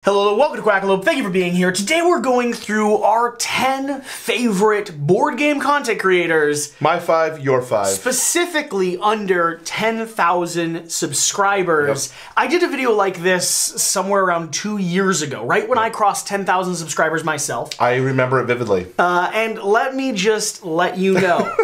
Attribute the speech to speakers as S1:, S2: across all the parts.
S1: Hello, welcome to Quackalope. Thank you for being here. Today we're going through our 10 favorite board game content creators.
S2: My 5, your 5.
S1: Specifically under 10,000 subscribers. Yep. I did a video like this somewhere around 2 years ago, right when I crossed 10,000 subscribers myself.
S2: I remember it vividly.
S1: And let me just let you know,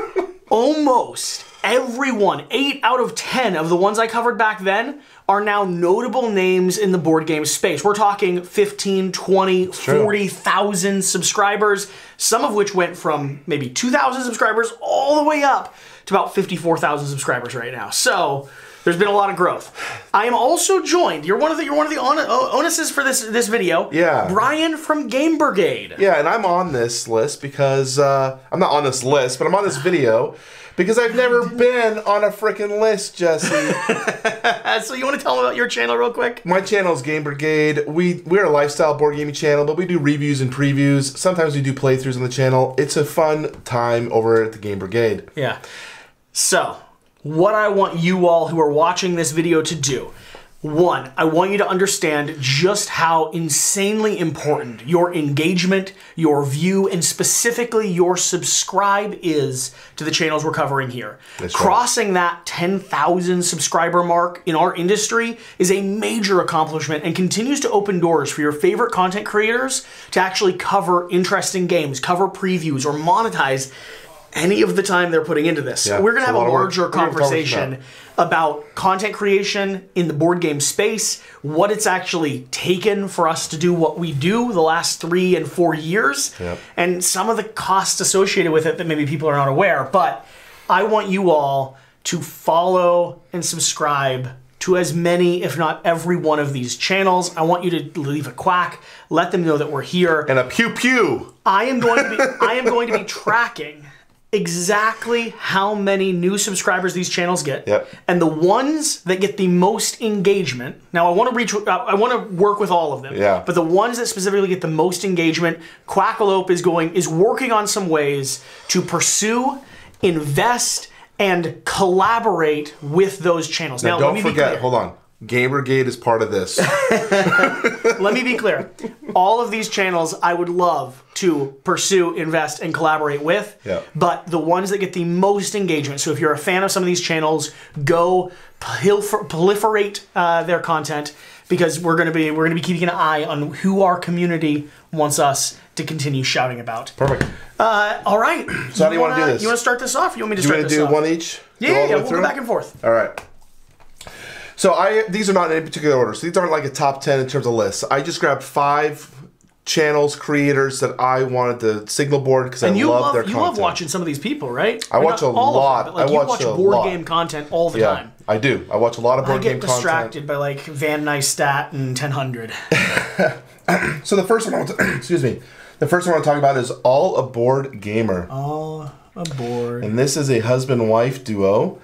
S1: almost everyone, 8 out of 10 of the ones I covered back then, are now notable names in the board game space. We're talking 15, 20, 40,000 subscribers, some of which went from maybe 2,000 subscribers all the way up to about 54,000 subscribers right now. So there's been a lot of growth. I am also joined. You're one of the onuses for this video.
S2: Yeah.
S1: Brian from GameBrigade.
S2: Yeah, and I'm on this list because I'm not on this list, but I'm on this video. Because I've never been on a frickin' list, Jesse.
S1: So you want to tell them about your channel real quick?
S2: My channel is GameBrigade. We're a lifestyle board gaming channel, but we do reviews and previews. Sometimes we do playthroughs on the channel. It's a fun time over at the GameBrigade.
S1: Yeah. So, what I want you all who are watching this video to do. One, I want you to understand just how insanely important your engagement, your view, and specifically your subscribe is to the channels we're covering here. That's Crossing that 10,000 subscriber mark in our industry is a major accomplishment and continues to open doors for your favorite content creators to actually cover interesting games, cover previews, or monetize any of the time they're putting into this. Yeah, we're going to have a larger conversation about content creation in the board game space, what it's actually taken for us to do what we do the last 3 and 4 years, and some of the costs associated with it that maybe people are not aware. But I want you all to follow and subscribe to as many, if not every one of these channels. I want you to leave a quack, let them know that we're here.
S2: And a pew pew.
S1: I am going to be tracking exactly how many new subscribers these channels get, and the ones that get the most engagement. Now, I want to work with all of them, but the ones that specifically get the most engagement, Quackalope is working on some ways to pursue, invest, and collaborate with those channels.
S2: Now don't forget, hold on. GameBrigade is part of this.
S1: Let me be clear. All of these channels I would love to pursue, invest, and collaborate with, but the ones that get the most engagement, so if you're a fan of some of these channels, go proliferate their content, because we're gonna be keeping an eye on who our community wants us to continue shouting about.
S2: Perfect.
S1: All right.
S2: So how do you want to do this?
S1: You want to start this off? Or you want me to start this off?
S2: You want to do one each?
S1: Yeah, we'll go back and forth.
S2: All right. So these are not in any particular order. So these aren't like a top 10 in terms of lists. I just grabbed 5 channels, creators that I wanted to signal board because I love their content.
S1: You love watching some of these people, right?
S2: I watch a lot.
S1: I watch board game content all the time.
S2: I do. I watch a lot of board game content.
S1: I get distracted by like Van Nystat and 1000.
S2: So the first one, the first one I want to talk about is All Aboard Gamer.
S1: All Aboard.
S2: And this is a husband-wife duo.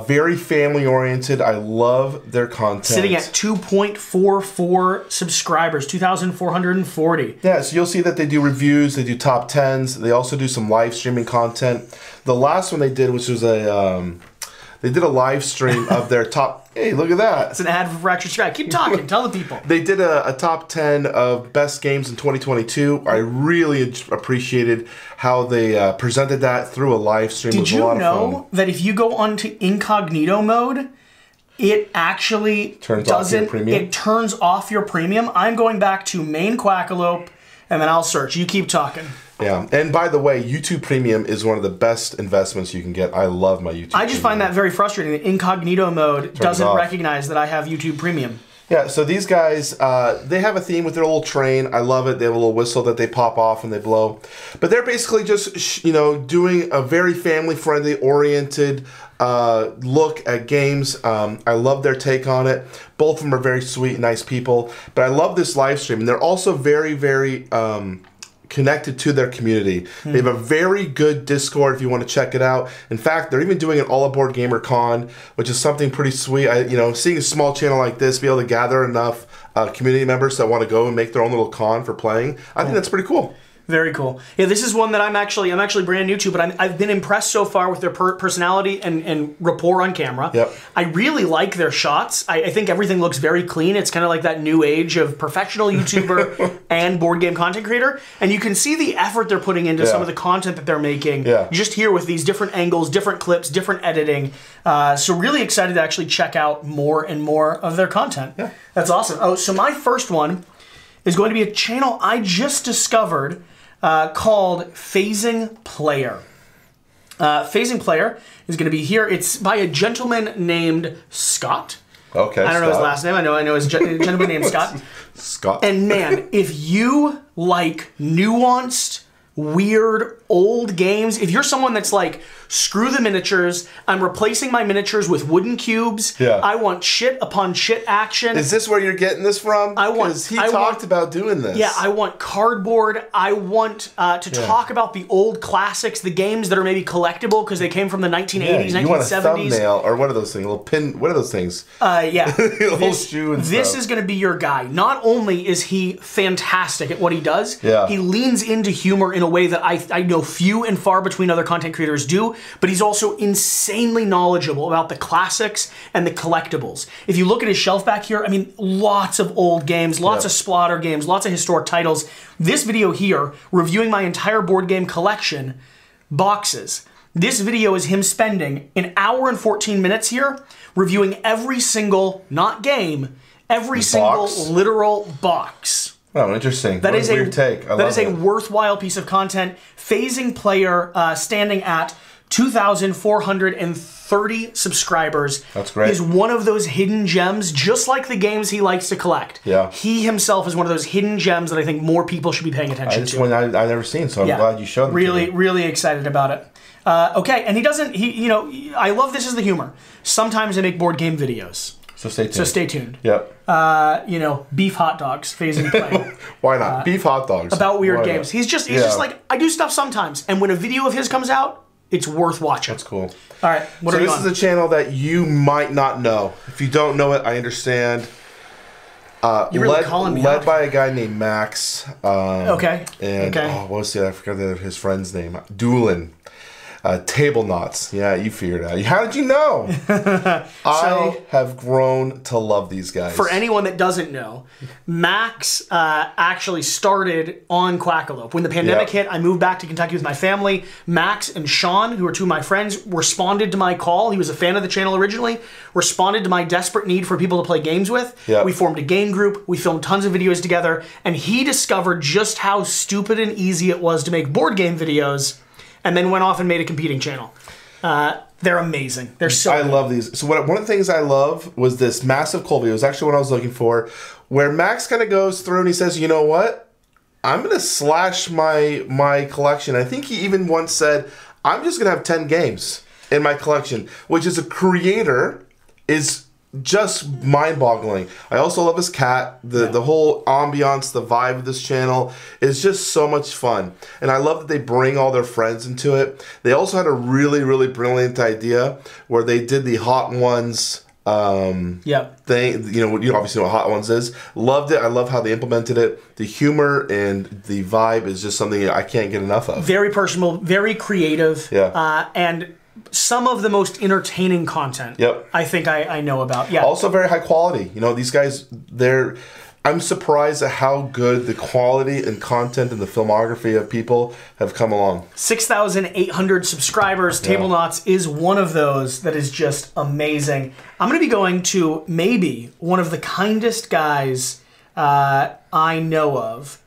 S2: Very family-oriented. I love their content.
S1: Sitting at 2.44 subscribers, 2,440.
S2: Yeah, so you'll see that they do reviews, they do top 10s, they also do some live streaming content. The last one they did, which was they did a live stream of their top... Hey, look at that.
S1: It's an ad for Fractured Sky. Keep talking. Tell the people.
S2: They did a top 10 of best games in 2022. I really appreciated how they presented that through a live stream.
S1: Did you know that if you go onto incognito mode, it actually turns off your premium? I'm going back to main Quackalope, and then I'll search. You keep talking.
S2: Yeah, and by the way, YouTube Premium is one of the best investments you can get. I love my YouTube Premium.
S1: I just find that very frustrating that incognito mode doesn't recognize that I have YouTube Premium.
S2: Yeah, so these guys, they have a theme with their little train. I love it. They have a little whistle that they pop off and they blow. But they're basically just, doing a very family-friendly, oriented look at games. I love their take on it. Both of them are very sweet, nice people. But I love this live stream. And they're also very, very... connected to their community. They have a very good Discord if you want to check it out. In fact, they're even doing an All Aboard Gamer Con, which is something pretty sweet. Seeing a small channel like this be able to gather enough community members that want to go and make their own little con for playing, I think that's pretty cool.
S1: Very cool. Yeah, this is one that I'm actually brand new to, but I've been impressed so far with their personality and rapport on camera.
S2: Yep.
S1: I really like their shots. I think everything looks very clean. It's kind of like that new age of professional YouTuber and board game content creator. And you can see the effort they're putting into some of the content that they're making just here with these different angles, different clips, different editing. So really excited to actually check out more and more of their content.
S2: Yeah.
S1: That's awesome. Oh, so my first one is going to be a channel I just discovered called Phasing Player. Phasing Player is going to be here. It's by a gentleman named Scott.
S2: Okay,
S1: I don't know his last name. I know his gentleman named Scott.
S2: Scott.
S1: And man, if you like nuanced, weird, old games, if you're someone that's like, screw the miniatures, I'm replacing my miniatures with wooden cubes, I want shit upon shit action.
S2: Is this where you're getting this from? Because he talked about doing this.
S1: Yeah, I want cardboard. I want to talk about the old classics, the games that are maybe collectible because they came from the 1980s, 1970s.
S2: You want a thumbnail, or what are those things? A little pin, what are those things?
S1: Yeah.
S2: A little shoe and
S1: This
S2: stuff.
S1: is going to be your guy. Not only is he fantastic at what he does, he leans into humor in a way that I know few and far between other content creators do, but he's also insanely knowledgeable about the classics and the collectibles. If you look at his shelf back here, I mean, lots of old games, lots of splatter games, lots of historic titles. This video here, reviewing my entire board game collection, boxes. This video is him spending an hour and 14 minutes here, reviewing every single, not game, every single literal box.
S2: Oh, interesting.
S1: That is a
S2: weird take.
S1: That is a worthwhile piece of content. Phasing Player, standing at 2,430 subscribers.
S2: That's great.
S1: Is one of those hidden gems, just like the games he likes to collect.
S2: Yeah.
S1: He himself is one of those hidden gems that I think more people should be paying attention
S2: It's
S1: to.
S2: one I've never seen, so I'm glad you showed it to me.
S1: Really excited about it. Okay, and I love this as the humor. Sometimes I make board game videos.
S2: So stay tuned.
S1: So stay tuned.
S2: Yep.
S1: Beef hot dogs, Phasing Player.
S2: Why not? Beef hot dogs.
S1: About weird games. He's just like, I do stuff sometimes, and when a video of his comes out, it's worth watching.
S2: That's cool.
S1: All right, what are we on?
S2: So this is a channel that you might not know. If you don't know it, I understand.
S1: You're really calling me
S2: led
S1: out.
S2: by a guy named Max.
S1: Okay.
S2: And what was I forgot his friend's name. Doolin. Table knots. Yeah, you figured it out. How did you know? I have grown to love these guys.
S1: For anyone that doesn't know, Max actually started on Quackalope. When the pandemic hit, I moved back to Kentucky with my family. Max and Sean, who are two of my friends, responded to my call. He was a fan of the channel originally, responded to my desperate need for people to play games with.
S2: Yep.
S1: We formed a game group. We filmed tons of videos together, and he discovered just how stupid and easy it was to make board game videos, and then went off and made a competing channel. They're amazing. They're so
S2: I
S1: good.
S2: love these. So one of the things I love was this massive cold video. It was actually what I was looking for, where Max kind of goes through and he says, you know what? I'm going to slash my collection. I think he even once said, I'm just going to have 10 games in my collection, which as a creator is just mind-boggling. I also love his cat. The whole ambiance, the vibe of this channel is just so much fun. And I love that they bring all their friends into it. They also had a really, really brilliant idea where they did the Hot Ones thing. You obviously know what Hot Ones is. Loved it. I love how they implemented it. The humor and the vibe is just something I can't get enough of.
S1: Very personal, very creative.
S2: Yeah.
S1: And some of the most entertaining content I think I know about. Yeah.
S2: Also very high quality. You know, these guys, I'm surprised at how good the quality and content and the filmography of people have come along. 6,800
S1: subscribers. Table Knots is one of those that is just amazing. I'm going to be going to maybe one of the kindest guys I know of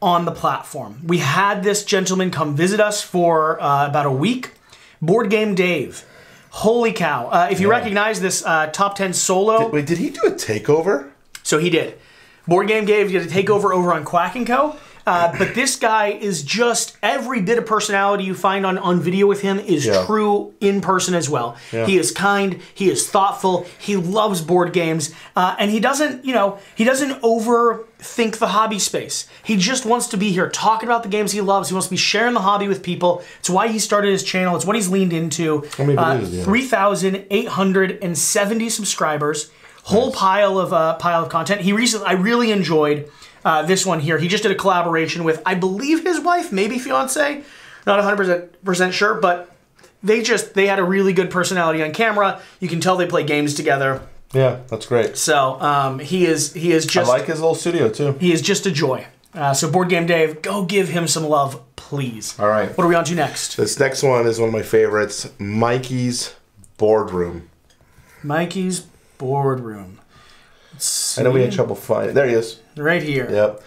S1: on the platform. We had this gentleman come visit us for about a week. Board Game Dave. Holy cow. If you recognize this top 10 solo.
S2: Did he do a takeover?
S1: So he did. Board Game Dave did a takeover over on Quack and Co. But this guy is just every bit of personality you find on video with him is true in person as well. Yeah. He is kind, he is thoughtful, he loves board games, and he doesn't overthink the hobby space. He just wants to be here talking about the games he loves. He wants to be sharing the hobby with people. It's why he started his channel. It's what he's leaned into. 3,870 subscribers. Whole pile of content. I really enjoyed This one here, he just did a collaboration with, I believe, his wife, maybe fiance. Not 100% sure, but they had a really good personality on camera. You can tell they play games together.
S2: Yeah, that's great.
S1: So he is just.
S2: I like his little studio too.
S1: He is just a joy. So Board Game Dave, go give him some love, please.
S2: All right.
S1: What are we on to next?
S2: This next one is one of my favorites, Mikey's Boardroom.
S1: Mikey's Boardroom.
S2: I know we had trouble finding. There he is.
S1: Right here.
S2: Yep.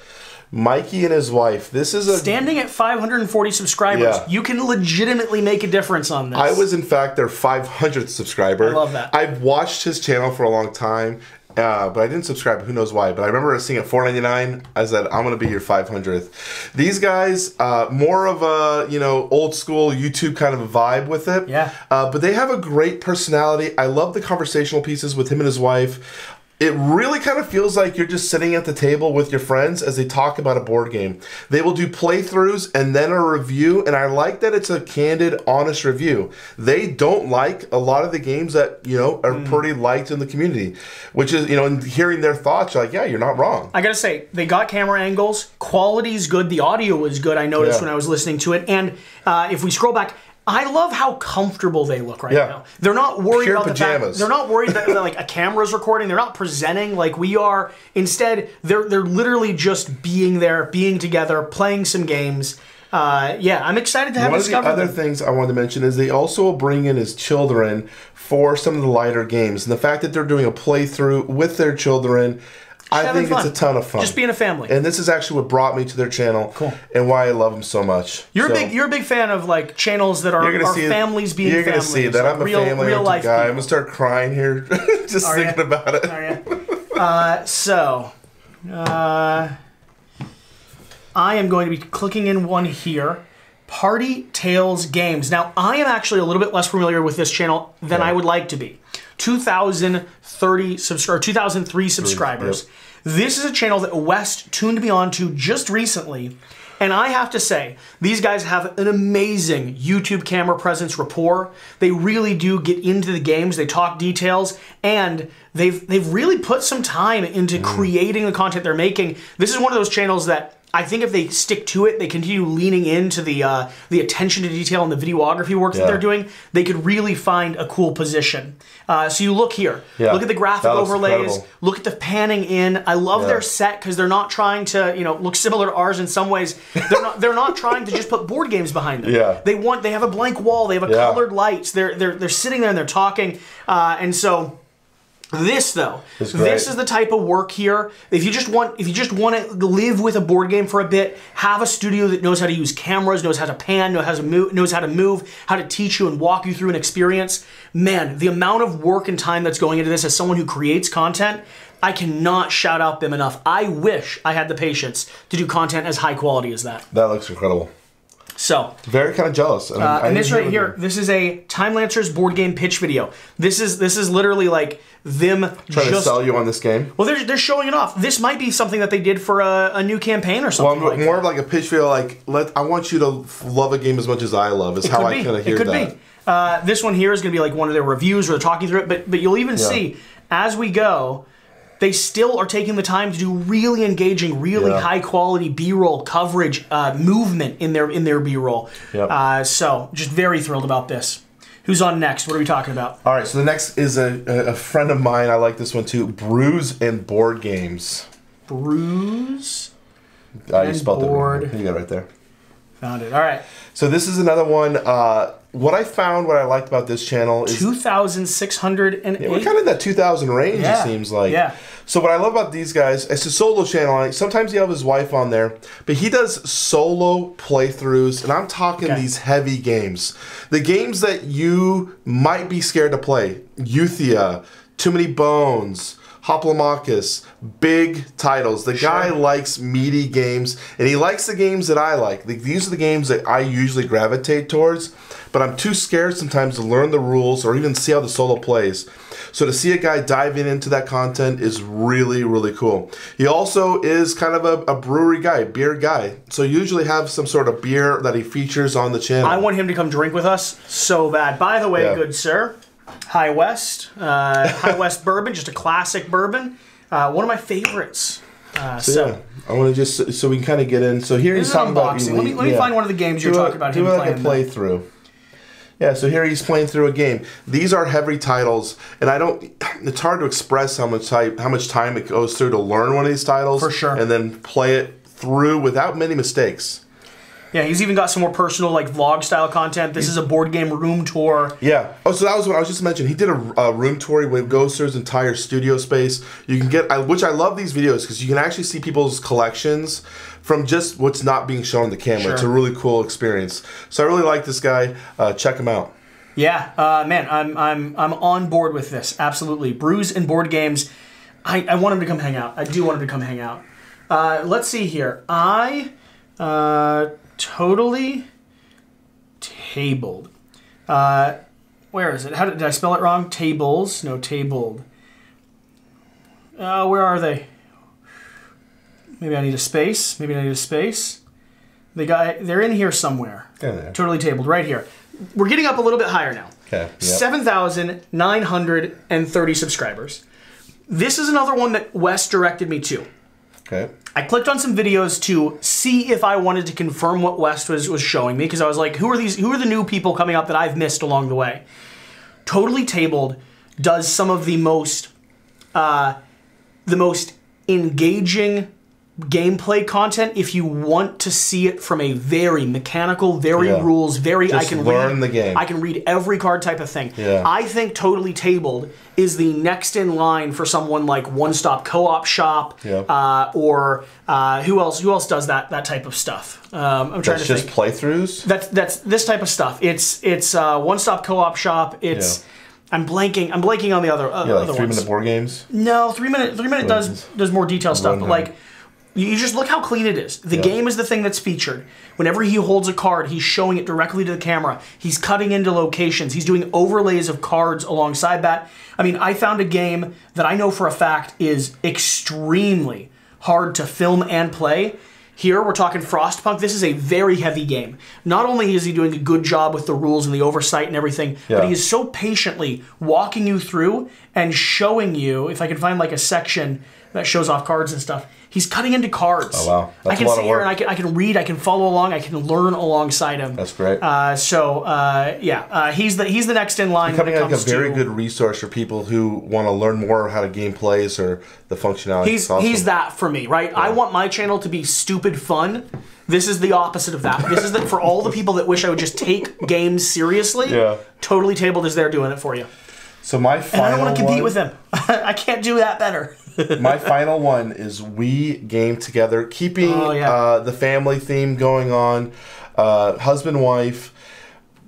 S2: Mikey and his wife. This is
S1: standing at 540 subscribers.
S2: Yeah.
S1: You can legitimately make a difference on this.
S2: I was, in fact, their 500th subscriber.
S1: I love that.
S2: I've watched his channel for a long time, but I didn't subscribe. Who knows why? But I remember seeing it $4.99. I said, I'm going to be your 500th. These guys, more of a old school YouTube kind of a vibe with it.
S1: Yeah.
S2: But they have a great personality. I love the conversational pieces with him and his wife. It really kind of feels like you're just sitting at the table with your friends as they talk about a board game. They will do playthroughs and then a review, and I like that it's a candid, honest review. They don't like a lot of the games that, are pretty liked in the community, which is, and hearing their thoughts, you're like, yeah, you're not wrong.
S1: I gotta say, they got camera angles, quality's good, the audio is good, I noticed when I was listening to it, and if we scroll back, I love how comfortable they look right now. They're not worried
S2: Pure
S1: about
S2: pajamas.
S1: the fact. They're not worried that like a camera's recording. They're not presenting like we are. Instead, they're literally just being there, being together, playing some games. Yeah, I'm excited to have discovered them.
S2: One of the other things I wanted to mention is they also bring in his children for some of the lighter games, and the fact that they're doing a playthrough with their children. I think it's a ton of fun.
S1: Just being a family.
S2: And this is actually what brought me to their channel. Cool. And why I love them so much.
S1: You're a big fan of like channels that are families being families.
S2: You're going to see that I'm a family life guy. I'm going to start crying here just thinking about it.
S1: I am going to be clicking in one here. Party Tales Games. Now, I am actually a little bit less familiar with this channel than I would like to be. 2003 subscribers. Yep. This is a channel that West tuned me on to just recently, and I have to say, these guys have an amazing YouTube camera presence rapport. They really do get into the games, they talk details, and they've really put some time into creating the content they're making. This is one of those channels that I think if they stick to it, they continue leaning into the attention to detail and the videography work that they're doing, they could really find a cool position. So you look here. Yeah. Look at the graphic overlays. Incredible. Look at the panning in. I love their set because they're not trying to look similar to ours in some ways. They're not trying to just put board games behind them. Yeah. They have a blank wall. They have a colored lights. They're sitting there and they're talking. And so. This though, this is the type of work here. If you just want to live with a board game for a bit, have a studio that knows how to use cameras, knows how to pan, knows how to move, how to teach you and walk you through an experience. Man, the amount of work and time that's going into this as someone who creates content, I cannot shout out them enough. I wish I had the patience to do content as high quality as that.
S2: That looks incredible.
S1: So
S2: very kind of jealous.
S1: And this right here, this is a Time Lancer's board game pitch video. This is literally like them
S2: trying to sell you on this game.
S1: Well, they're showing it off. This might be something that they did for a new campaign or something.
S2: Well, more of like a pitch video. Like I want you to love a game as much as I love. Is how I kind of hear that. It could
S1: be. This one here is going to be like one of their reviews where they're talking through it. But you'll even see as we go. They still are taking the time to do really engaging, really high quality B-roll coverage, movement in their B-roll. Yep. So just very thrilled about this. Who's on next? What are we talking about?
S2: All right, so the next is a friend of mine. I like this one too. Brews and Board Games.
S1: Brews.
S2: You spelled it. You got it right there.
S1: Found it. All right.
S2: So this is another one. What I liked about this channel is
S1: 2,608.
S2: We're kind of in that 2,000 range. It seems like. Yeah. So what I love about these guys, it's a solo channel. Sometimes you have his wife on there, but he does solo playthroughs, and I'm talking these heavy games, the games that you might be scared to play. Euthia, Too Many Bones, Hoplomachus, big titles. The guy likes meaty games, and he likes the games that I like. These are the games that I usually gravitate towards, but I'm too scared sometimes to learn the rules or even see how the solo plays. So to see a guy diving into that content is really, really cool. He also is kind of a brewery guy, beer guy. So usually have some sort of beer that he features on the channel.
S1: I want him to come drink with us so bad. By the way, good sir, High West. High West bourbon, just a classic bourbon. One of my favorites.
S2: Yeah, I want to just so we can kind of get in. So here he's talking about
S1: unboxing. Let me find one of the games you're talking about.
S2: Do like a playthrough. Yeah, so here he's playing through a game. These are heavy titles, and it's hard to express how much time it goes through to learn one of these titles.
S1: For sure.
S2: And then play it through without many mistakes.
S1: Yeah, he's even got some more personal, like, vlog-style content. This is a board game room tour.
S2: Yeah. Oh, so that was what I was just mentioning. He did a room tour where he goes through his entire studio space. You can get, which I love these videos, because you can actually see people's collections from just what's not being shown on the camera. Sure. It's a really cool experience. So I really like this guy. Check him out.
S1: Yeah, man, I'm on board with this. Absolutely. Brews and Board Games. I want him to come hang out. I do want him to come hang out. Let's see here. Totally tabled. Where is it? How did I spell it wrong? Tables. No, tabled. Where are they? Maybe I need a space. They're in here somewhere.
S2: Yeah,
S1: totally tabled, right here. We're getting up a little bit higher now.
S2: Okay. Yep.
S1: 7,930 subscribers. This is another one that Wes directed me to.
S2: Okay.
S1: I clicked on some videos to see if I wanted to confirm what West was showing me, because I was like, who are the new people coming up that I've missed along the way? Totally Tabled does some of the most engaging gameplay content if you want to see it from a very mechanical, rules,
S2: just I can learn the game.
S1: I can read every card type of thing.
S2: Yeah.
S1: I think Totally Tabled is the next in line for someone like One Stop Co-op Shop, or who else does that type of stuff? I'm trying to think.
S2: Just playthroughs.
S1: That's this type of stuff. It's One Stop Co-op Shop. It's I'm blanking on the other
S2: like
S1: other
S2: 3 minute board games.
S1: No, 3 minute does more detailed stuff, but like. You just look how clean it is. The game is the thing that's featured. Whenever he holds a card, he's showing it directly to the camera. He's cutting into locations. He's doing overlays of cards alongside that. I mean, I found a game that I know for a fact is extremely hard to film and play. Here, we're talking Frostpunk. This is a very heavy game. Not only is he doing a good job with the rules and the oversight and everything, but he is so patiently walking you through and showing you, if I can find like a section that shows off cards and stuff, he's cutting into cards.
S2: Oh, wow. That's
S1: I can sit here and I can read, I can follow along, I can learn alongside him.
S2: That's great.
S1: He's the next in line.
S2: Becoming like a very good resource for people who want to learn more how the game plays or the functionality.
S1: He's that for me, right? I want my channel to be stupid fun. This is the opposite of that. This is for all the people that wish I would just take games seriously. Yeah. Totally Tabled is there doing it for you.
S2: So my final
S1: and I don't want to compete with him. I can't do that better.
S2: My final one is we game together, keeping the family theme going on. Husband, wife.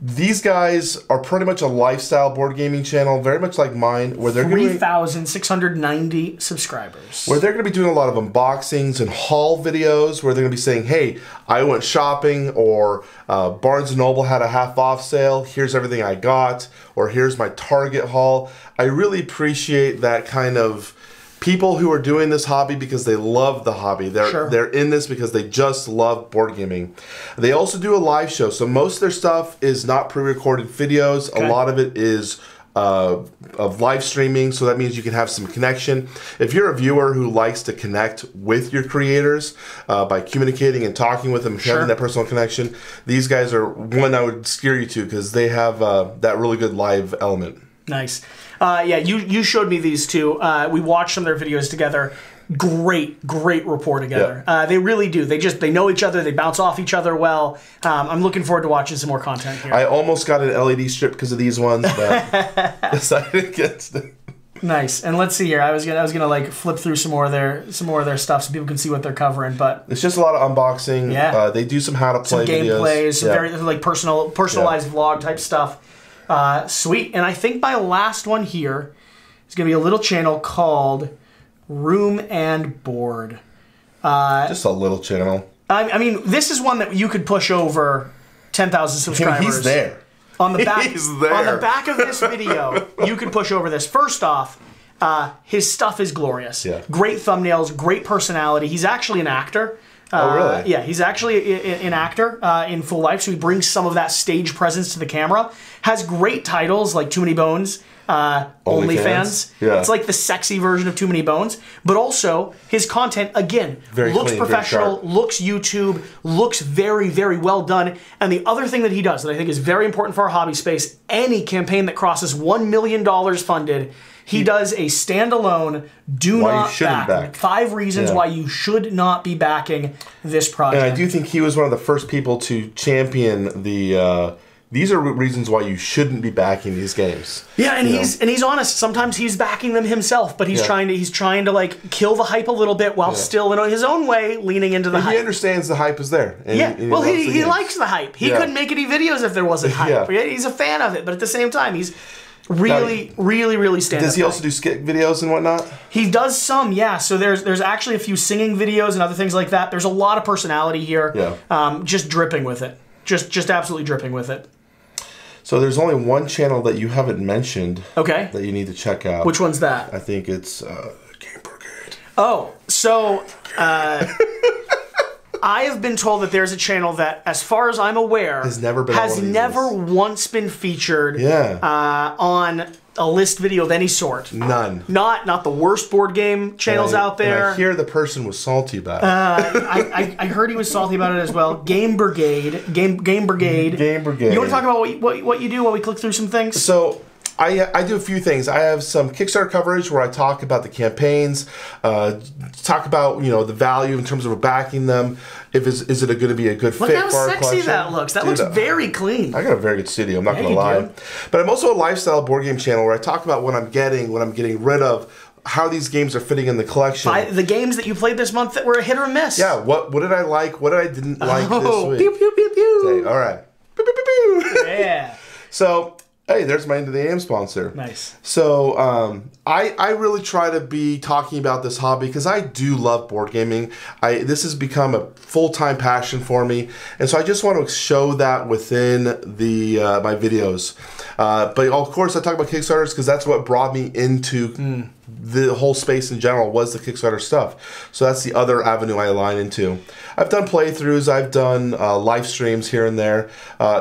S2: These guys are pretty much a lifestyle board gaming channel, very much like mine, where they're
S1: 3,690 subscribers.
S2: Where they're going to be doing a lot of unboxings and haul videos, where they're going to be saying, "Hey, I went shopping," or Barnes & Noble had a half-off sale. Here's everything I got, or here's my Target haul. I really appreciate that kind of people who are doing this hobby because they love the hobby. They're in this because they just love board gaming. They also do a live show, so most of their stuff is not pre-recorded videos. Okay. A lot of it is of live streaming, so that means you can have some connection. If you're a viewer who likes to connect with your creators by communicating and talking with them, having that personal connection, these guys are one I would steer you to because they have that really good live element.
S1: Nice. You showed me these two. We watched some of their videos together. Great rapport together. Yeah. They really do. They know each other. They bounce off each other well. I'm looking forward to watching some more content here.
S2: I almost got an LED strip because of these ones, but decided against it.
S1: Nice. And let's see here. I was gonna like flip through some more of their stuff so people can see what they're covering. But
S2: it's just a lot of unboxing. Yeah. They do some how to play
S1: gameplays, some very like personalized vlog type stuff. Sweet. And I think my last one here is going to be a little channel called Room and Board.
S2: Just a little channel.
S1: I mean, this is one that you could push over 10,000 subscribers.
S2: He's there.
S1: On the back, on the back of this video, you could push over this. First off, his stuff is glorious. Yeah. Great thumbnails, great personality. He's actually an actor.
S2: Oh, really?
S1: Yeah, he's actually an actor in full life, so he brings some of that stage presence to the camera. Has great titles like Too Many Bones, OnlyFans.
S2: Yeah.
S1: It's like the sexy version of Too Many Bones. But also, his content, again,
S2: very
S1: looks
S2: clean,
S1: professional, looks YouTube, looks very, very well done. And the other thing that he does that I think is very important for our hobby space, any campaign that crosses $1 million funded, he does a standalone, back. 5 reasons why you should not be backing this project.
S2: And I do think he was one of the first people to champion the... these are reasons why you shouldn't be backing these games.
S1: Yeah, and he's honest. Sometimes he's backing them himself, but he's trying to like kill the hype a little bit while still in his own way leaning into the hype.
S2: He understands the hype is there. And
S1: he likes the hype. He couldn't make any videos if there wasn't hype. He's a fan of it, but at the same time, he's really stand-up.
S2: Does he also do skit videos and whatnot?
S1: He does some, yeah. So there's actually a few singing videos and other things like that. There's a lot of personality here.
S2: Yeah.
S1: Just dripping with it. Just absolutely dripping with it.
S2: So there's only one channel that you haven't mentioned that you need to check out.
S1: Which one's that?
S2: I think it's GameBrigade.
S1: Oh, so I have been told that there's a channel that, as far as I'm aware,
S2: has never
S1: once been featured on a list video of any sort.
S2: None.
S1: Not the worst board game channels out there.
S2: And I hear the person was salty about it.
S1: I heard he was salty about it as well. GameBrigade. GameBrigade. You want to talk about what you do while we click through some things?
S2: So I do a few things. I have some Kickstarter coverage where I talk about the campaigns, talk about the value in terms of backing them. Is it going to be a good fit for our collection?
S1: Look how sexy that looks. That looks very clean.
S2: I got a very good studio. I'm not going to lie. But I'm also a lifestyle board game channel where I talk about what I'm getting rid of, how these games are fitting in the collection.
S1: The games that you played this month that were a hit or a miss.
S2: Yeah. What did I like? What I didn't like this week?
S1: Pew pew pew pew.
S2: Okay, all right. Pew, pew, pew, pew.
S1: Yeah.
S2: So. Hey, there's my Into the AM sponsor.
S1: Nice.
S2: So I really try to be talking about this hobby because I do love board gaming. This has become a full-time passion for me, and so I just want to show that within the my videos. But of course, I talk about Kickstarters because that's what brought me into the whole space in general was the Kickstarter stuff. So that's the other avenue I align into. I've done playthroughs. I've done live streams here and there.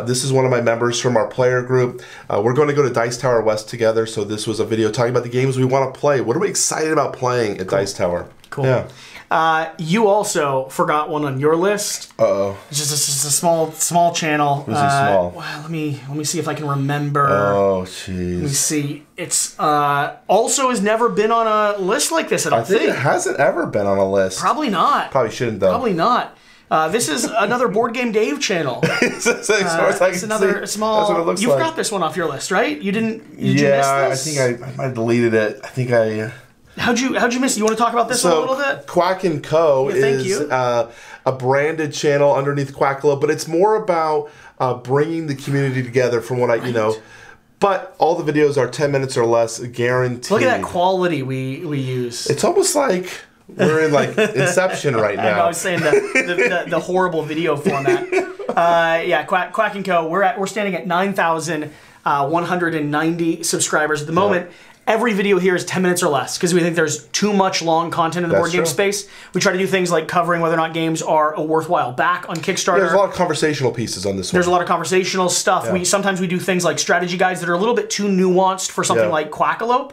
S2: This is one of my members from our player group. We're going to go to Dice Tower West together. So this was a video talking about the games we want to play. What are we excited about playing at Dice Tower?
S1: Cool.
S2: Yeah.
S1: You also forgot one on your list.
S2: Uh-oh.
S1: It's just a small channel.
S2: Who's small?
S1: Well, let me see if I can remember.
S2: Oh, jeez.
S1: Let me see. It's also has never been on a list like this. I don't think
S2: it hasn't ever been on a list.
S1: Probably not.
S2: Probably shouldn't though.
S1: Probably not. This is another Board Game Dave channel.
S2: It's another
S1: small.
S2: That's what it looks
S1: you
S2: like.
S1: forgot this one off your list, right? You didn't. Did
S2: you
S1: miss this?
S2: I think I might have deleted it. I think I.
S1: How'd you miss it? You want to talk about this one a little bit?
S2: Quack and Co is a branded channel underneath Quackalope, but it's more about bringing the community together. From what I but all the videos are 10 minutes or less, guaranteed.
S1: Look at that quality we use.
S2: It's almost like we're in like Inception right now.
S1: I know, I was saying the horrible video format. Yeah, Quack and Co. We're standing at 9,190 subscribers at the moment. Every video here is 10 minutes or less because we think there's too much long content in the board game space. We try to do things like covering whether or not games are a worthwhile back on Kickstarter.
S2: There's a lot of conversational pieces on this one.
S1: There's a lot of conversational stuff. Yeah. Sometimes we do things like strategy guides that are a little bit too nuanced for something like Quackalope.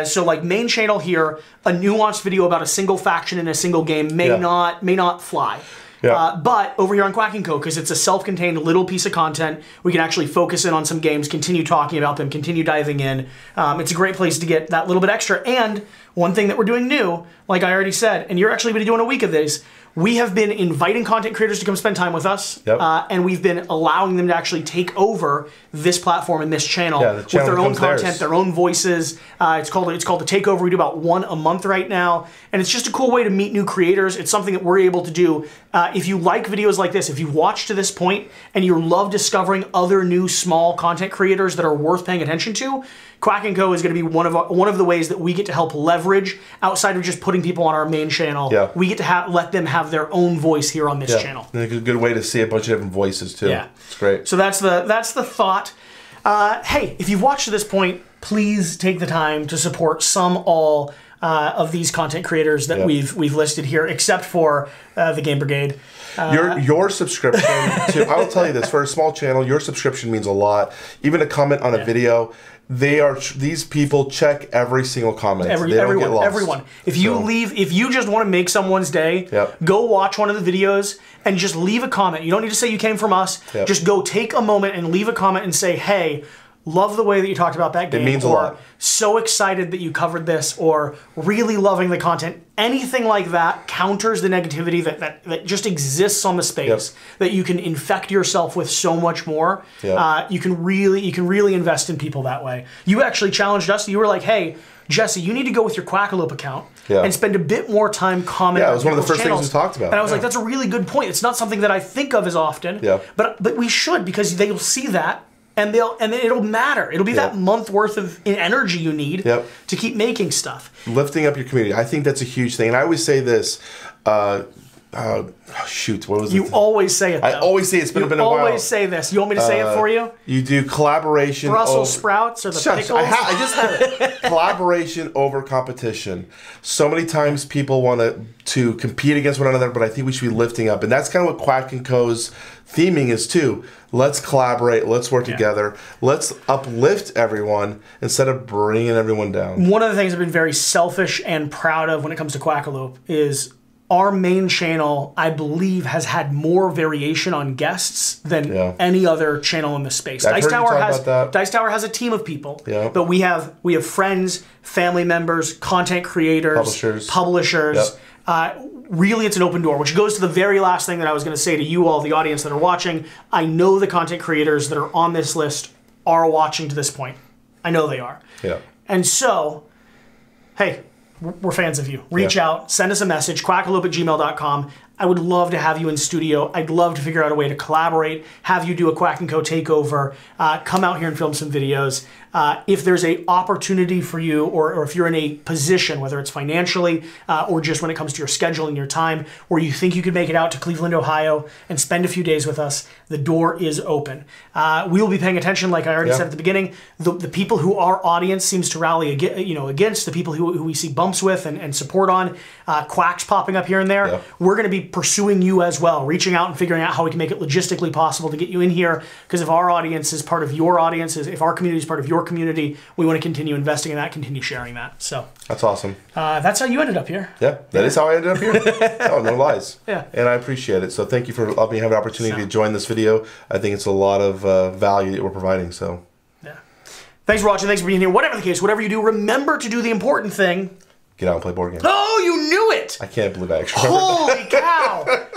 S1: So like main channel here, a nuanced video about a single faction in a single game may not fly. Yeah. But over here on Quack and Co, because it's a self-contained little piece of content, we can actually focus in on some games, continue talking about them, continue diving in. It's a great place to get that little bit extra. And one thing that we're doing new, like I already said, and you're actually going to be doing a week of this, we have been inviting content creators to come spend time with us, and we've been allowing them to actually take over this platform and this channel, with their own content, their own voices. It's called the Takeover. We do about one a month right now, and it's just a cool way to meet new creators. It's something that we're able to do. If you like videos like this, if you've watched to this point and you love discovering other new small content creators that are worth paying attention to, Quack and Co is going to be one of the ways that we get to help leverage outside of just putting people on our main channel. Yeah. We get to let them have their own voice here on this channel.
S2: And it's a good way to see a bunch of different voices too. Yeah, it's great.
S1: So that's the thought. Hey, if you've watched to this point, please take the time to support some, all, of these content creators that we've listed here, except for the Game Brigade.
S2: Your subscription to, I will tell you this, for a small channel, your subscription means a lot. Even a comment on a video, these people check every single comment.
S1: Everyone. If you just want to make someone's day, go watch one of the videos and just leave a comment. You don't need to say you came from us. Just go take a moment and leave a comment and say, hey, love the way that you talked about that game.
S2: It means a lot.
S1: So excited that you covered this, or really loving the content. Anything like that counters the negativity that just exists on the space, that you can infect yourself with so much more. You can really invest in people that way. You actually challenged us. You were like, hey, Jesse, you need to go with your Quackalope account and spend a bit more time commenting.
S2: Yeah, it was one of the first things we talked about.
S1: And I was like, that's a really good point. It's not something that I think of as often, but we should, because they'll see that. And it'll matter. It'll be that month worth of energy you need to keep making stuff.
S2: Lifting up your community. I think that's a huge thing. And I always say this. Shoot, what was it?
S1: You always say it, though.
S2: I always say it. It's been a while.
S1: You always say this. You want me to say it for you?
S2: You do collaboration.
S1: Brussels sprouts or the pickles?
S2: I just had it. Collaboration over competition. So many times people want to compete against one another, but I think we should be lifting up. And that's kind of what Quack and Co's theming is, too. Let's collaborate. Let's work together. Let's uplift everyone instead of bringing everyone down.
S1: One of the things I've been very selfish and proud of when it comes to Quackalope is our main channel, I believe, has had more variation on guests than any other channel in the space. Dice Tower has a team of people, but we have friends, family members, content creators, publishers. Really, it's an open door, which goes to the very last thing that I was going to say to you all, the audience that are watching. I know the content creators that are on this list are watching to this point. I know they are. And so, hey, we're fans of you. Reach out, send us a message, quackalope@gmail.com. I would love to have you in studio. I'd love to figure out a way to collaborate, have you do a Quack and Co takeover, come out here and film some videos. If there's a opportunity for you, or if you're in a position, whether it's financially or just when it comes to your schedule and your time, where you think you could make it out to Cleveland, Ohio and spend a few days with us, the door is open. We will be paying attention, like I already said at the beginning. The people who our audience seems to rally against, the people who we see bumps with and support on, quacks popping up here and there, we're going to be pursuing you as well, reaching out and figuring out how we can make it logistically possible to get you in here, because if our audience is part of your audience, if our community is part of your community, we want to continue investing in that, continue sharing that. So
S2: that's awesome.
S1: That's how you ended up here.
S2: Yeah, that is how I ended up here. Oh, no lies. And I appreciate it. So thank you for letting me have the opportunity to join this video. I think it's a lot of value that we're providing. So
S1: thanks for watching. Thanks for being here. Whatever the case, whatever you do, remember to do the important thing.
S2: Get out and play board games.
S1: Oh, you knew it!
S2: I can't believe I actually
S1: Holy cow!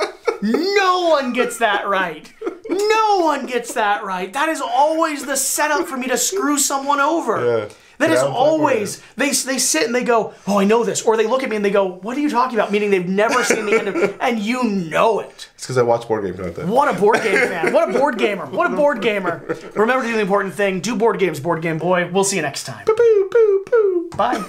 S1: No one gets that right. No one gets that right. That is always the setup for me to screw someone over. That is always, they sit and they go, oh, I know this. Or they look at me and they go, what are you talking about? Meaning they've never seen the end of it. And you know it.
S2: It's because I watch board game content.
S1: What a board game fan. What a board gamer. What a board gamer. Remember to do the important thing. Do board games, board game boy. We'll see you next time.
S2: Boo, boo, boo.
S1: Bye.